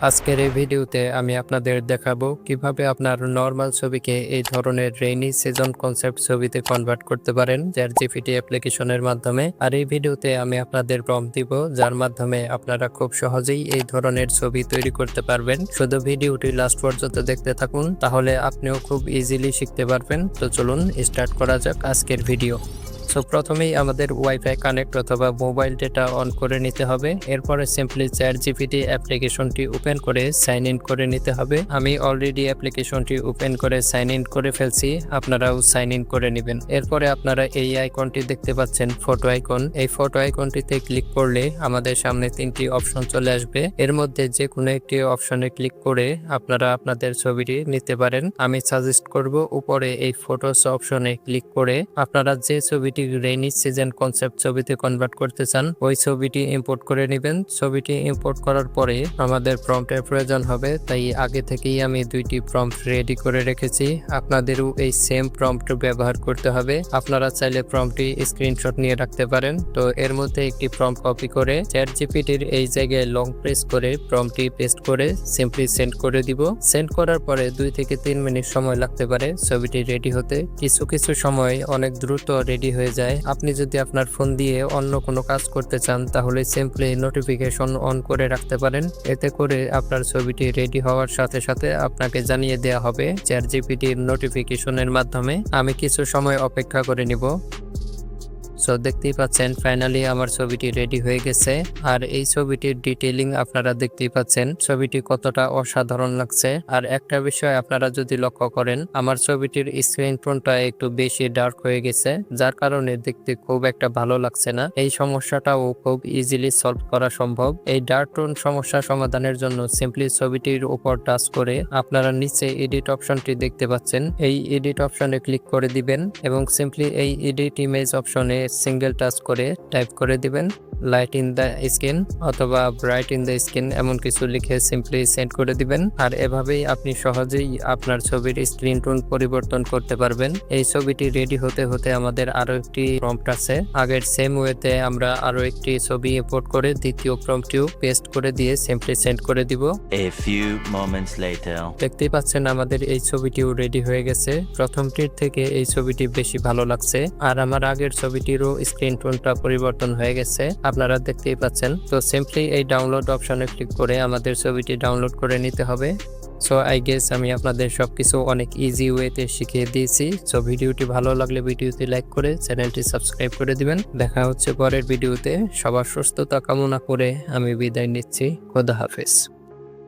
আজকের এই ভিডিওতে আমি আপনাদের দেখাবো কিভাবে আপনার নর্মাল ছবিকে এই ধরনের রেইনি সিজন কনসেপ্ট ছবিতে কনভার্ট করতে পারেন চ্যাটজিপিটি অ্যাপ্লিকেশনের মাধ্যমে। আর এই ভিডিওতে আমি আপনাদের প্রম্পট দিব, যার মাধ্যমে আপনারা খুব সহজেই এই ধরনের ছবি তৈরি করতে পারবেন। শুধু ভিডিওটি লাস্ট পর্যন্ত দেখতে থাকুন, তাহলে আপনিও খুব ইজিলি শিখতে পারবেন। তো চলুন স্টার্ট করা যাক আজকের ভিডিও। প্রথমেই আমাদের ওয়াইফাই কানেক্ট অথবা মোবাইল ডেটা অন করে নিতে হবে। এরপরে সিম্পলি চ্যাটজিপিটি অ্যাপ্লিকেশনটি ওপেন করে সাইন ইন করে নিতে হবে। আমি অলরেডি অ্যাপ্লিকেশনটি ওপেন করে সাইন ইন করে ফেলছি, আপনারাও সাইন ইন করে নেবেন। এরপরে আপনারা এই আইকনটি দেখতে পাচ্ছেন, ফটো আইকন। এই ফটো আইকনটিতে ক্লিক করলে আমাদের সামনে তিনটি অপশন চলে আসবে। এর মধ্যে যে কোনো একটি অপশনে ক্লিক করে আপনারা আপনাদের ছবিটি নিতে পারেন। আমি সাজেস্ট করব উপরে এই ফটোস অপশনে ক্লিক করে আপনারা যে ছবিটি রেইনি সিজন কনসেপ্ট ছবিতে কনভার্ট করতে চান ওই ছবিটি ইম্পোর্ট করে নেবেন। ছবিটি ইম্পোর্ট করার পরে আমাদের প্রম্পটের প্রয়োজন হবে, তাই আগে থেকেই আমি দুইটি প্রম্পট রেডি করে রেখেছি। আপনাদেরও এই সেম প্রম্পট ব্যবহার করতে হবে। আপনারা চাইলে প্রম্পটটি স্ক্রিনশট নিয়ে রাখতে পারেন। তো এর মধ্যে একটি প্রম্পট কপি করে চ্যাটজিপিটির এই জায়গায় লং প্রেস করে প্রম্পটটি পেস্ট করে সিম্পলি সেন্ড করে দিব। সেন্ড করার পরে 2 থেকে 3 মিনিট সময় লাগতে পারে ছবিটি রেডি হতে। কিছু সময় অনেক দ্রুত রেডি হয়ে যায়। আপনি যদি আপনার ফোন দিয়ে অন্য কোনো কাজ করতে চান তাহলে সিম্পলি নোটিফিকেশন অন করে রাখতে পারেন। এতে করে আপনার ছবিটি রেডি হওয়ার সাথে সাথে আপনাকে জানিয়ে দেওয়া হবে চ্যাটজিপিটির নোটিফিকেশনের মাধ্যমে। আমি কিছু সময় অপেক্ষা করে নিব। দেখতেই পাচ্ছেন ফাইনালি আমার ছবিটি রেডি হয়ে গেছে। আর এই ছবিটির ডিটেইলিং আপনারা দেখতেই পাচ্ছেন ছবিটি কতটা অসাধারণ লাগছে। আর একটা বিষয় আপনারা যদি লক্ষ্য করেন, আমার ছবিটির স্ক্রিন টোনটা একটু বেশি ডার্ক হয়ে গেছে, যার কারণে দেখতে খুব একটা ভালো লাগছে না। এই সমস্যাটাও খুব ইজিলি সলভ করা সম্ভব। এই ডার্ক টোন সমস্যা সমাধানের জন্য সিম্পলি ছবিটির উপর টাচ করে আপনারা নিচে এডিট অপশনটি দেখতে পাচ্ছেন, এই এডিট অপশনে ক্লিক করে দিবেন এবং সিম্পলি এই এডিট ইমেজ অপশনে সিঙ্গেল টাচ করে টাইপ করে দিবেন লাইট ইন দ্য স্কিন অথবা ব্রাইট ইন দ্য স্কিন, এমন কিছু লিখে সিম্পলি সেন্ড করে দিবেন। আর এভাবেই আপনি সহজেই আপনার ছবির স্ক্রিন টোন পরিবর্তন করতে পারবেন। এই ছবিটি রেডি হতে হতে আমাদের আরো একটি প্রম্পট আছে। আগের সেম ওয়েতে আমরা আরো একটি ছবি ইম্পোর্ট করে দ্বিতীয় প্রম্পটটিও পেস্ট করে দিয়ে সিম্পলি সেন্ড করে দিব। দেখতেই পাচ্ছেন আমাদের এই ছবিটিও রেডি হয়ে গেছে। প্রথমটির থেকে এই ছবিটি বেশি ভালো লাগছে। আর আমার আগের ছবিটিরও স্ক্রিন টোনটা পরিবর্তন হয়ে গেছে, আপনারা দেখতেই পাচ্ছেন। তো সিম্পলি এই ডাউনলোড অপশনে ক্লিক করে আমাদের ছবিটি ডাউনলোড করে নিতে হবে। আই গেস আমি আপনাদের সবকিছু অনেক ইজি ওয়েতে শিখিয়ে দিয়েছি। ভিডিওটি ভালো লাগলে ভিডিওতে লাইক করে চ্যানেলটি সাবস্ক্রাইব করে দিবেন। দেখা হচ্ছে পরের ভিডিওতে। সবার সুস্থতা কামনা করে আমি বিদায় নিচ্ছি। খোদা হাফেজ।